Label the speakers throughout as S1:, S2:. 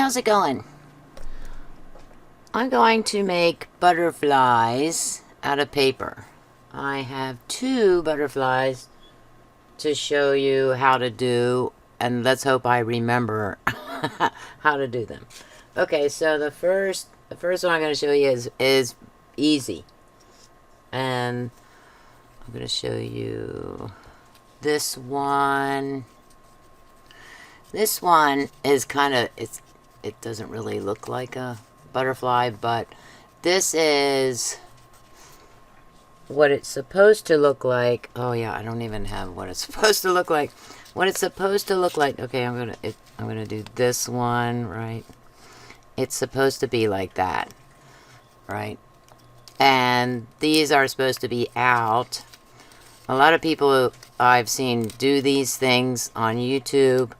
S1: how's it going? I'm going to make butterflies out of paper. I have 2 butterflies to show you how to do, and let's hope I remember how to do them. Okay, so the first one I'm going to show you is easy. And I'm going to show you this one. This one is kind of, it doesn't really look like a butterfly, but this is what it's supposed to look like. Oh yeah, I don't even have what it's supposed to look like. What it's supposed to look like. Okay, I'm gonna do this one, right? It's supposed to be like that, right? And these are supposed to be out. A lot of people I've seen do these things on YouTube.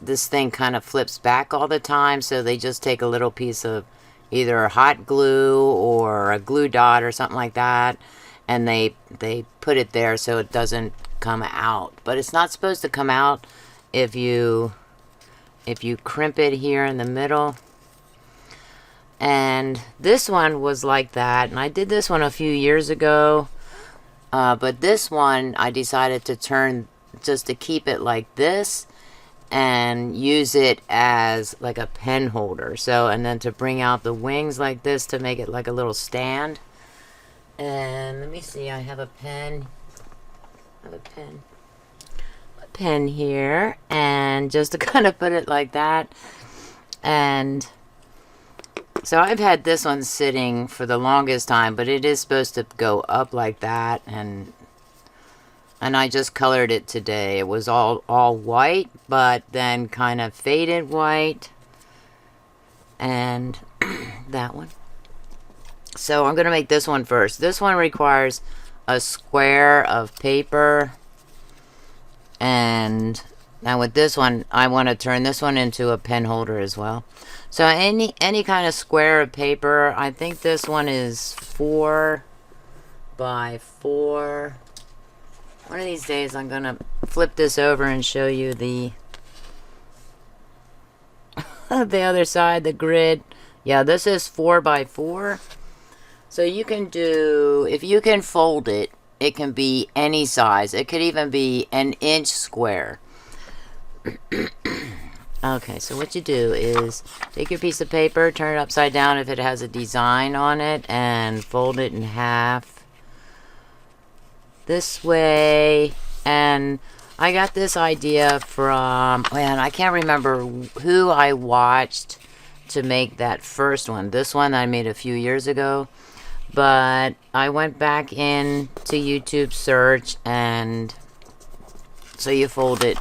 S1: This thing kind of flips back all the time, so they just take a little piece of either hot glue or a glue dot or something like that, and they put it there so it doesn't come out. But it's not supposed to come out if you crimp it here in the middle. And this one was like that, and I did this one a few years ago, but this one I decided to turn just to keep it like this and use it as like a pen holder. So, and then to bring out the wings like this to make it like a little stand. And let me see, I have a pen. A pen here, and just to kind of put it like that. And so I've had this one sitting for the longest time, but it is supposed to go up like that, and I just colored it today. It was all white, but then kind of faded white. And that one. So I'm going to make this one first. This one requires a square of paper. And now with this one, I want to turn this one into a pen holder as well. So any kind of square of paper. I think this one is 4 by 4. One of these days I'm going to flip this over and show you the the other side, the grid. Yeah, this is 4 by 4. So you can do, if you can fold it, it can be any size. It could even be an inch square. Okay, so what you do is take your piece of paper, turn it upside down if it has a design on it, and fold it in half this way. And I got this idea from, man, I can't remember who I watched to make that first one. This one I made a few years ago, but I went back in to YouTube search, and so you fold it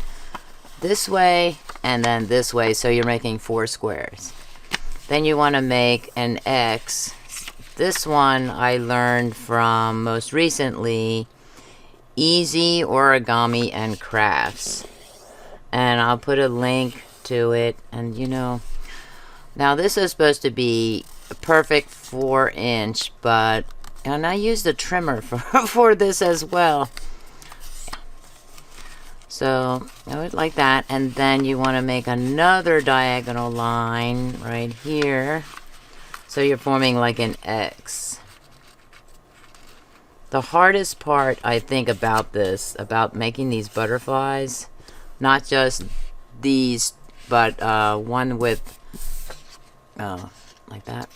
S1: this way and then this way, so you're making 4 squares. Then you want to make an X. This one I learned from, most recently, Origami and Crafts, and I'll put a link to it. And you know, now this is supposed to be a perfect 4-inch, but, and I used a trimmer for this as well. So I would like that, and then you want to make another diagonal line right here, so you're forming like an X. The hardest part, I think, about this, about making these butterflies, not just these, but one with, like that.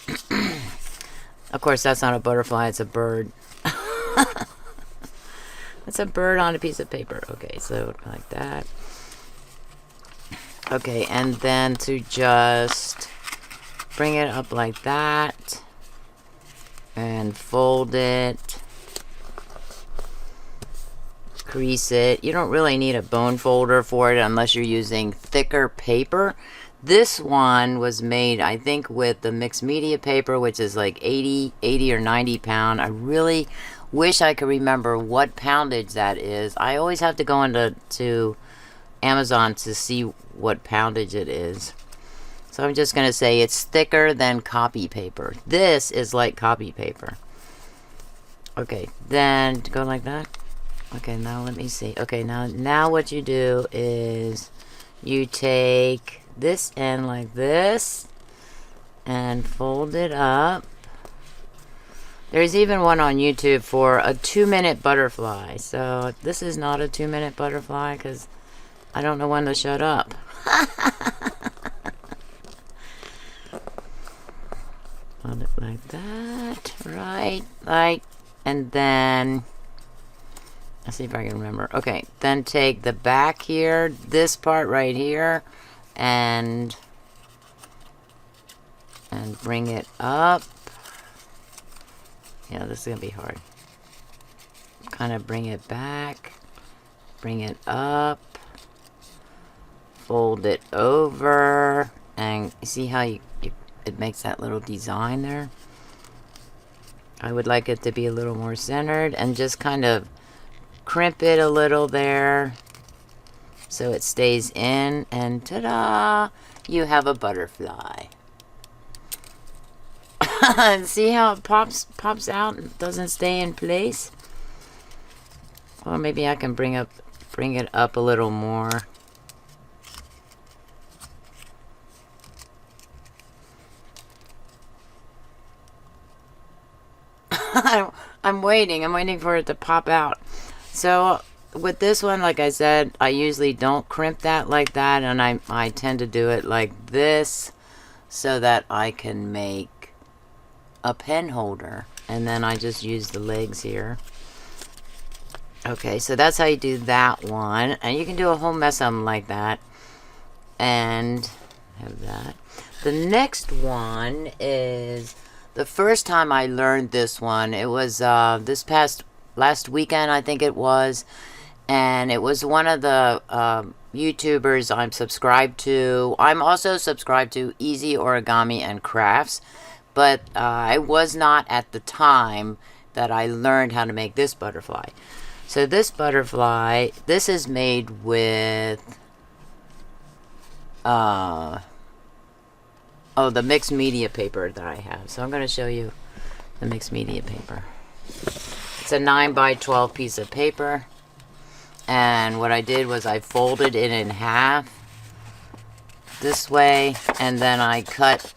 S1: Of course, that's not a butterfly, it's a bird. It's a bird on a piece of paper. Okay, so like that. Okay, and then to just bring it up like that and fold it. Crease it. You don't really need a bone folder for it unless you're using thicker paper. This one was made, I think, with the mixed media paper, which is like 80 or 90 pound. I really wish I could remember what poundage that is. I always have to go into Amazon to see what poundage it is. So I'm just going to say it's thicker than copy paper. This is like copy paper. Okay, then go like that. Okay, now let me see. Okay, now what you do is you take this end like this and fold it up. There's even one on YouTube for a 2-minute butterfly. So this is not a 2-minute butterfly because I don't know when to shut up. Hold it like that, right? Like, and then, let's see if I can remember. Okay, then take the back here, this part right here, and bring it up. Yeah, this is gonna be hard. Kind of bring it back, bring it up, fold it over, and you see how it makes that little design there? I would like it to be a little more centered, and just kind of crimp it a little there so it stays in, and ta-da! You have a butterfly. See how it pops out and doesn't stay in place? Well, maybe I can bring it up a little more. I'm waiting for it to pop out. So with this one, like I said, I usually don't crimp that like that, and I tend to do it like this so that I can make a pen holder, and then I just use the legs here. Okay, so that's how you do that one, and you can do a whole mess of them like that, and have that. The next one is the first time I learned this one. It was last weekend, I think it was, and it was one of the YouTubers I'm subscribed to. I'm also subscribed to Easy Origami and Crafts, but I was not at the time that I learned how to make this butterfly. So this butterfly, this is made with the mixed media paper that I have. So I'm going to show you the mixed media paper. It's a 9x12 piece of paper, and what I did was I folded it in half this way, and then I cut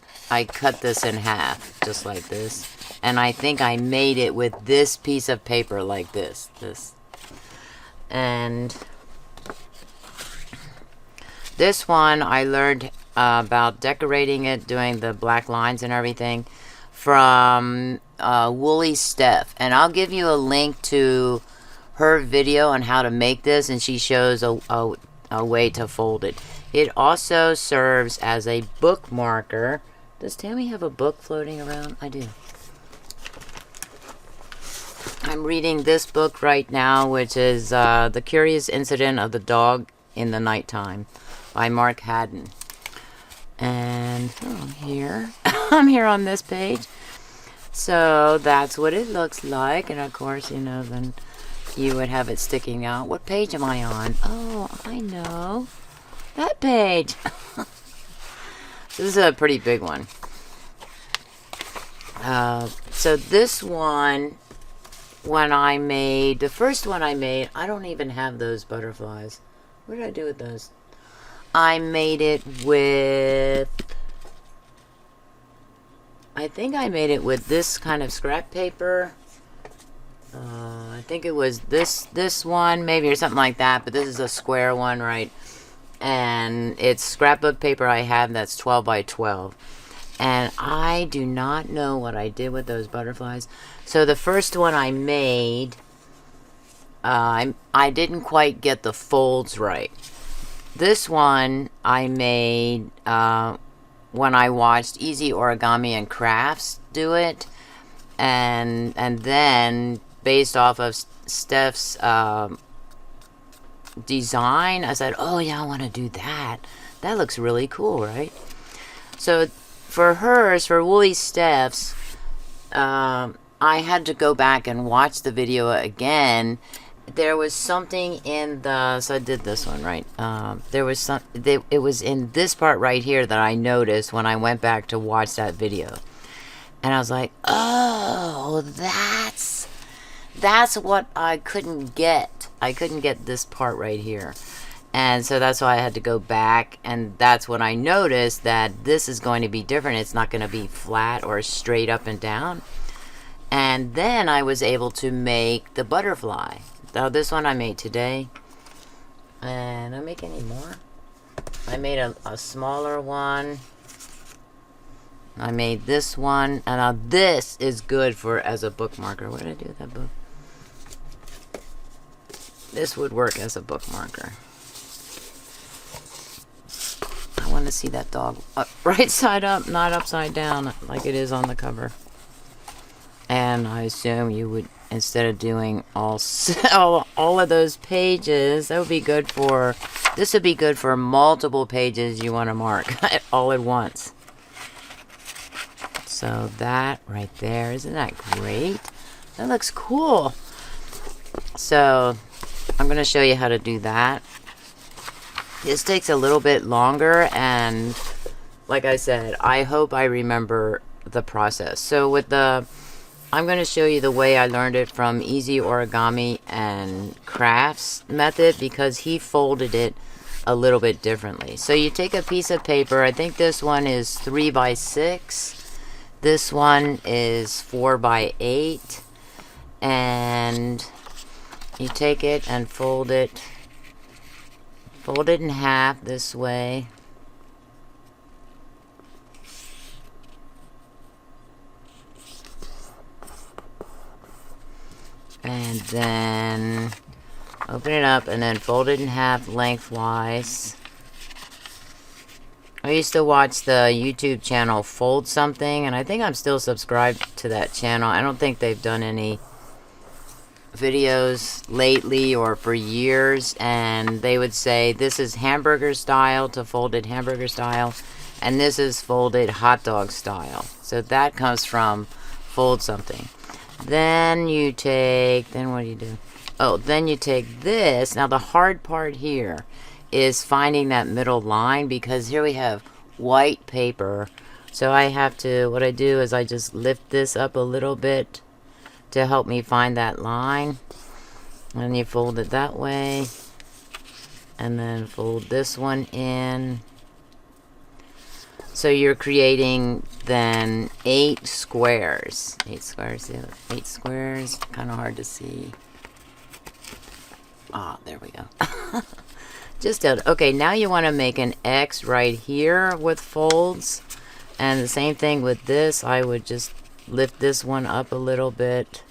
S1: this in half just like this, and I think I made it with this piece of paper like this, and this one I learned about decorating it, doing the black lines and everything, from WoollySteph, and I'll give you a link to her video on how to make this, and she shows a way to fold it. It also serves as a bookmarker. Does Tammy have a book floating around? I do. I'm reading this book right now, which is The Curious Incident of the Dog in the Nighttime by Mark Haddon. And here, I'm here on this page. So that's what it looks like. And of course, you know, then you would have it sticking out. What page am I on? Oh, I know. That page. This is a pretty big one. So this one, when I made, the first one I made, I don't even have those butterflies. What did I do with those? I made it with, I think I made it with this kind of scrap paper. I think it was this one, maybe, or something like that, but this is a square one, right? And it's scrapbook paper I have that's 12x12. And I do not know what I did with those butterflies. So the first one I made, I didn't quite get the folds right. This one I made when I watched Easy Origami and Crafts do it, and then based off of Steph's design, I said, oh yeah, I want to do that. That looks really cool, right? So for hers, for WoollySteph's, I had to go back and watch the video again. There was something in the, so I did this one, right? There was some, it was in this part right here that I noticed when I went back to watch that video. And I was like, oh, that's what I couldn't get. I couldn't get this part right here. And so that's why I had to go back, and that's when I noticed that this is going to be different. It's not going to be flat or straight up and down. And then I was able to make the butterfly. Now this one I made today. And I make any more? I made a smaller one. I made this one. And now this is good for as a bookmarker. What did I do with that book? This would work as a bookmarker. I want to see that dog right side up, not upside down like it is on the cover. And I assume you would, instead of doing all of those pages, that would be good for, this would be good for multiple pages you want to mark all at once. So that right there, isn't that great? That looks cool. So I'm going to show you how to do that. This takes a little bit longer, and like I said, I hope I remember the process. So with the, I'm going to show you the way I learned it from Easy Origami and Crafts method, because he folded it a little bit differently. So you take a piece of paper, I think this one is 3 by 6, this one is 4 by 8, and you take it and fold it in half this way. And then open it up and then fold it in half lengthwise. I used to watch the YouTube channel Fold Something, and I think I'm still subscribed to that channel. I don't think they've done any videos lately or for years, and they would say this is hamburger style to folded hamburger style, and this is folded hot dog style. So that comes from Fold Something. Then you take, then what do you do? Oh, then you take this. Now the hard part here is finding that middle line, because here we have white paper. So I have to, what I do is I just lift this up a little bit to help me find that line. And you fold it that way. And then fold this one in. So you're creating then 8 squares. 8 squares, yeah. 8 squares. Kind of hard to see. Ah, there we go. Just okay, now you want to make an X right here with folds. And the same thing with this. I would just lift this one up a little bit.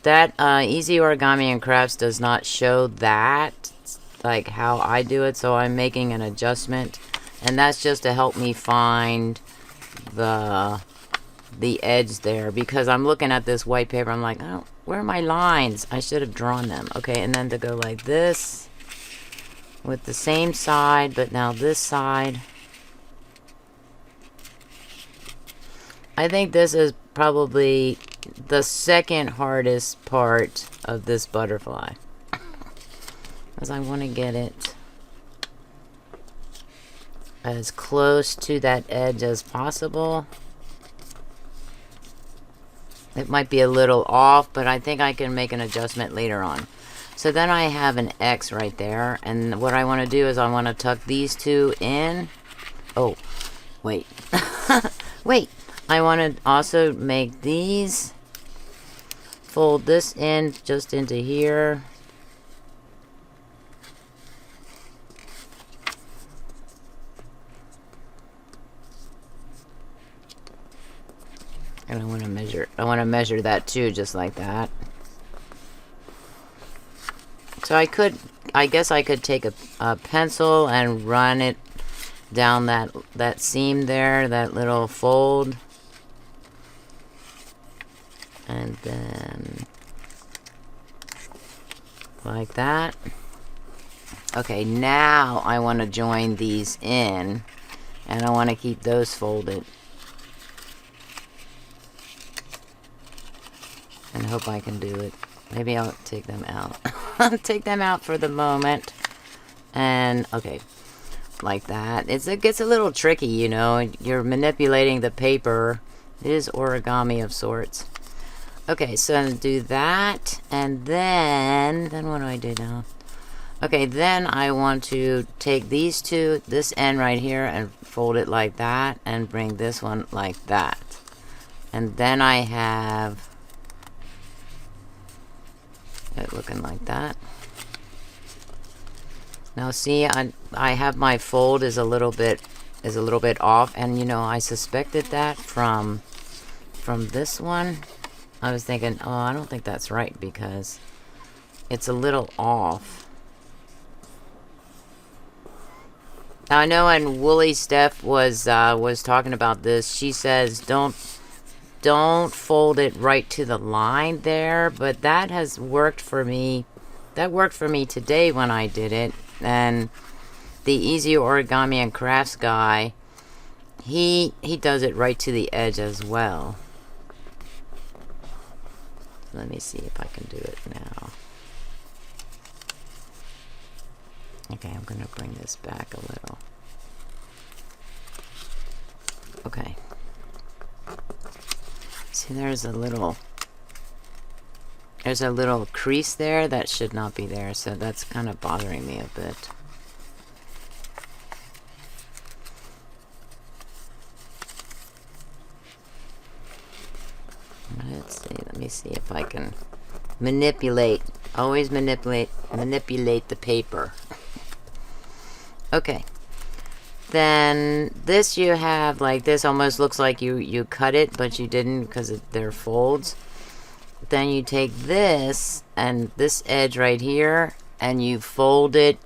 S1: That Easy Origami and Crafts does not show that, like how I do it, so I'm making an adjustment, and that's just to help me find the edge there, because I'm looking at this white paper, I'm like, oh, where are my lines? I should have drawn them. Okay, and then to go like this with the same side, but now this side. I think this is probably the second hardest part of this butterfly, because I want to get it as close to that edge as possible. It might be a little off, but I think I can make an adjustment later on. So then I have an X right there, and what I want to do is I want to tuck these two in. Oh, wait. Wait. I want to also make these, fold this in just into here. And I want to measure that too, just like that. So I guess I could take a pencil and run it down that seam there, that little fold. And then like that. Okay, now I want to join these in, and I want to keep those folded. And hope I can do it. Maybe I'll take them out. Take them out for the moment. And okay, like that. It gets a little tricky, you know. You're manipulating the paper. It is origami of sorts. Okay, so I'm gonna do that, and then what do I do now? Okay, then I want to take these two, this end right here, and fold it like that, and bring this one like that. And then I have it looking like that. Now see, I have my fold is a little bit off, and you know, I suspected that from this one. I was thinking, oh, I don't think that's right because it's a little off. Now I know when WoollySteph was talking about this, she says don't fold it right to the line there, but that has worked for me. That worked for me today when I did it. And the Easy Origami and Crafts guy, he does it right to the edge as well. Let me see if I can do it now. Okay, I'm gonna bring this back a little. Okay. See, there's a little crease there that should not be there, so that's kind of bothering me a bit. Let's see, let me see if I can manipulate. Always manipulate the paper. Okay. Then this you have like this, almost looks like you cut it, but you didn't because they're folds. Then you take this and this edge right here and you fold it.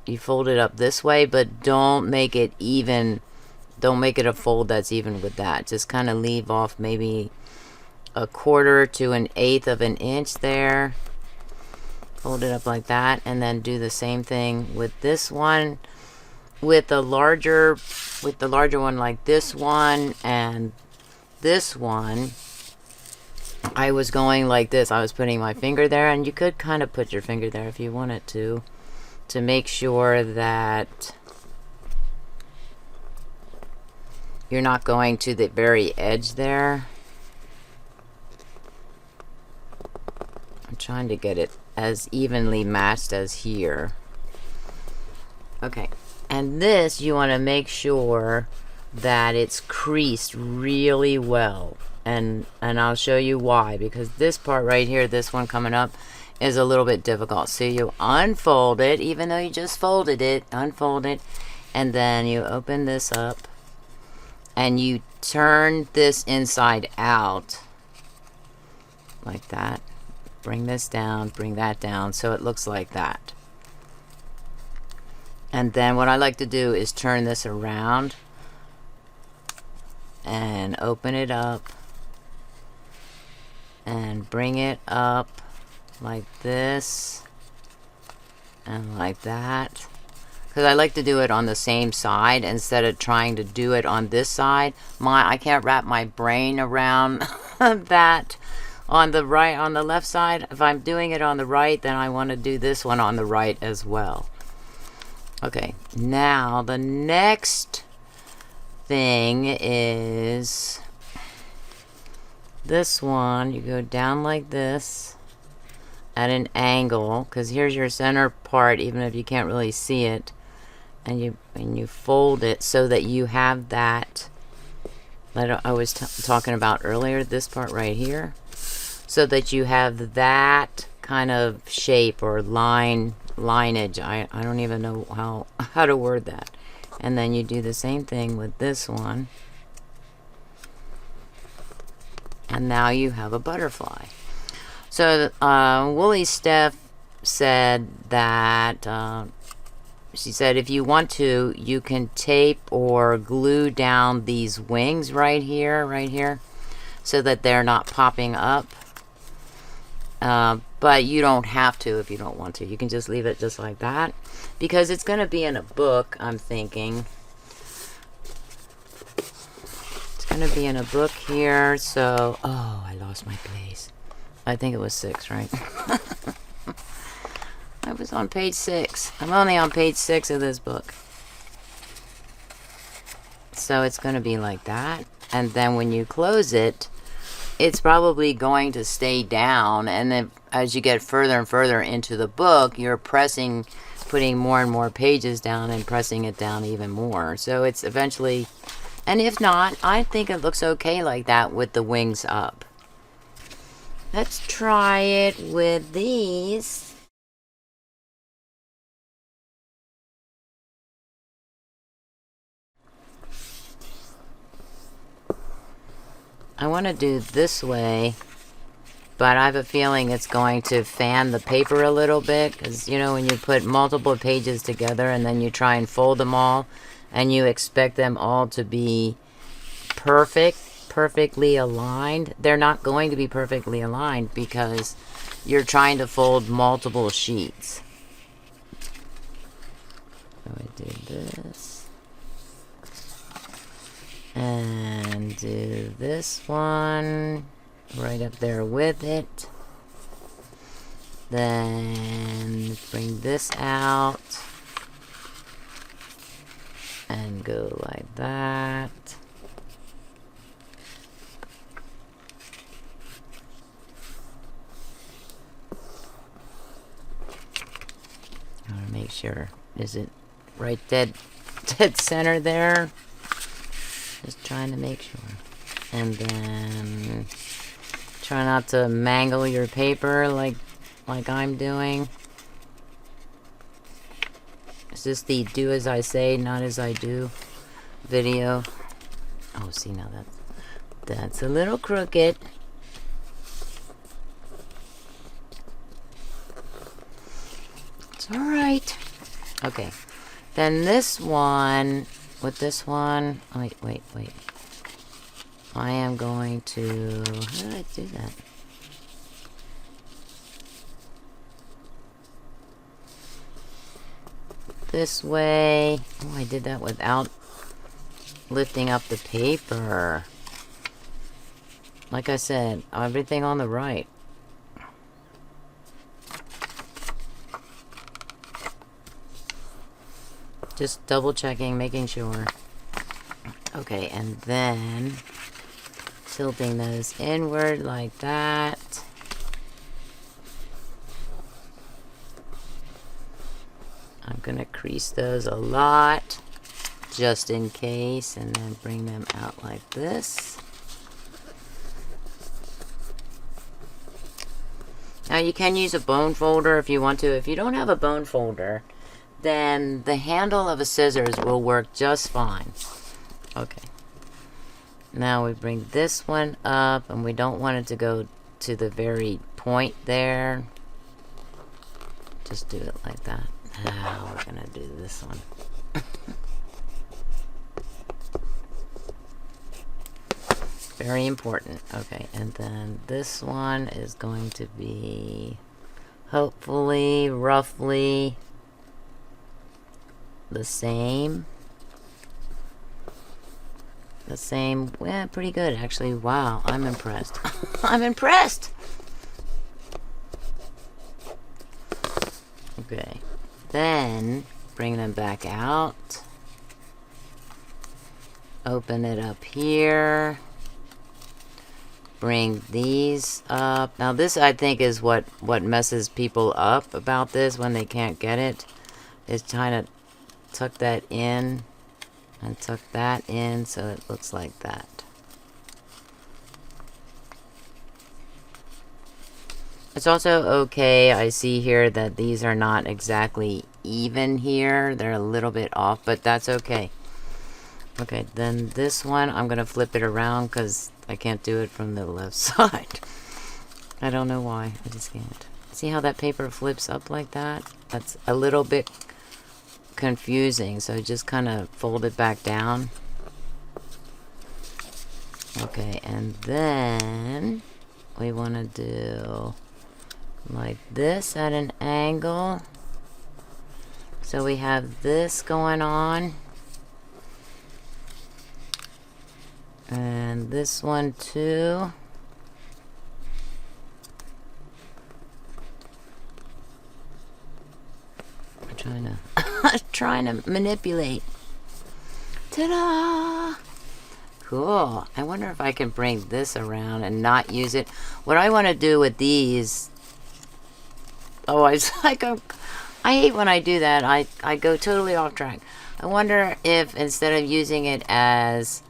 S1: You fold it up this way, but don't make it even. Don't make it a fold that's even with that. Just kind of leave off maybe 1/4 to 1/8 of an inch there. Fold it up like that, and then do the same thing with this one. With the larger one like this one and this one, I was going like this. I was putting my finger there, and you could kind of put your finger there if you wanted to make sure that you're not going to the very edge there. I'm trying to get it as evenly matched as here. Okay. And this, you want to make sure that it's creased really well. And I'll show you why. Because this part right here, this one coming up, is a little bit difficult. So you unfold it, even though you just folded it, unfold it. And then you open this up. And you turn this inside out. Like that. Bring this down, bring that down, so it looks like that. And then what I like to do is turn this around and open it up and bring it up like this and like that. Because I like to do it on the same side instead of trying to do it on this side. I can't wrap my brain around that on the right, on the left side. If I'm doing it on the right, then I want to do this one on the right as well. Okay, now the next thing is this one. You go down like this at an angle, because here's your center part, even if you can't really see it, and you fold it so that you have that I was talking about earlier, this part right here, so that you have that kind of shape or lineage. I don't even know how to word that. And then you do the same thing with this one, and now you have a butterfly. So WoollySteph said that she said if you want to, you can tape or glue down these wings right here, so that they're not popping up. But you don't have to if you don't want to. You can just leave it just like that, because it's going to be in a book, I'm thinking. It's going to be in a book here, so... Oh, I lost my place. I think it was 6, right? I was on page 6. I'm only on page 6 of this book. So it's going to be like that. And then when you close it, it's probably going to stay down, and as you get further and further into the book, you're putting more and more pages down and pressing it down even more. So it's eventually, and if not, I think it looks okay like that with the wings up. Let's try it with these. I want to do this way, but I have a feeling it's going to fan the paper a little bit, because, you know, when you put multiple pages together and then you try and fold them all, and you expect them all to be perfectly aligned, they're not going to be perfectly aligned because you're trying to fold multiple sheets. So I do this. And do this one right up there with it. Then bring this out and go like that. I want to make sure, is it right dead center there? Just trying to make sure. And then try not to mangle your paper like I'm doing. Is this the do as I say, not as I do video? Oh, see, now that's a little crooked. It's all right. Okay. Then this one, with this one, wait. I am going to, how did I do that? This way. Oh, I did that without lifting up the paper. Like I said, everything on the right. Just double checking, making sure. Okay, and then tilting those inward like that. I'm gonna crease those a lot, just in case, and then bring them out like this. Now you can use a bone folder if you want to. If you don't have a bone folder, then the handle of a scissors will work just fine. Okay. Now we bring this one up, and we don't want it to go to the very point there. Just do it like that. Now we're gonna do this one. Very important. Okay, and then this one is going to be hopefully roughly the same. Yeah, pretty good actually. Wow, I'm impressed. I'm impressed. Okay, then bring them back out. Open it up here. Bring these up. Now this, I think, is what messes people up about this when they can't get it, is trying to tuck that in and tuck that in so it looks like that. It's also okay, I see here that these are not exactly even here. They're a little bit off, but that's okay. Okay, then this one, I'm going to flip it around because I can't do it from the left side. I don't know why, I just can't. See how that paper flips up like that? That's a little bit confusing, so just kind of fold it back down. Okay, and then we want to do like this at an angle. So we have this going on. And this one too. I'm trying to manipulate. Ta-da! Cool. I wonder if I can bring this around and not use it. What I want to do with these Oh, I hate when I do that. I go totally off track. I wonder if instead of using it as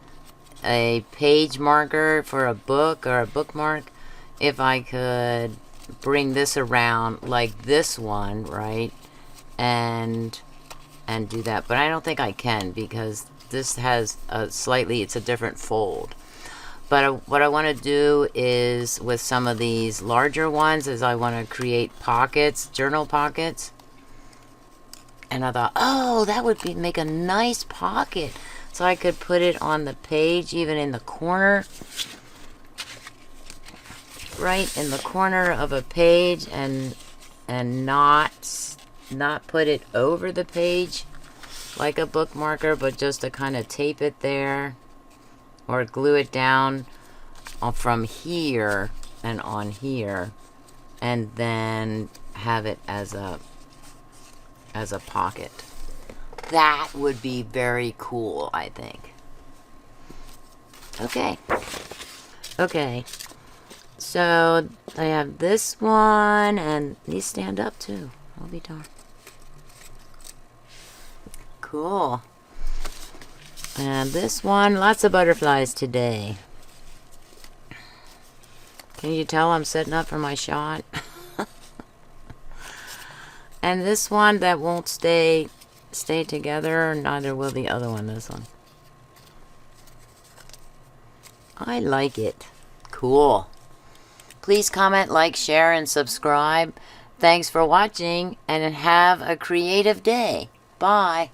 S1: a page marker for a book or a bookmark, if I could bring this around like this one, right? And do that. But I don't think I can because this has it's a different fold. But what I want to do is with some of these larger ones is I want to create pockets, journal pockets. And I thought, oh, that would make a nice pocket. So I could put it on the page, even in the corner. Right in the corner of a page and not put it over the page like a bookmarker, but just to kind of tape it there. Or glue it down from here and on here. And then have it as a pocket. That would be very cool, I think. Okay. So I have this one, and these stand up too. I'll be darned. Cool. And this one, lots of butterflies today. Can you tell I'm setting up for my shot? And this one that won't stay together, neither will the other one, this one. I like it. Cool. Please comment, like, share, and subscribe. Thanks for watching, and have a creative day. Bye.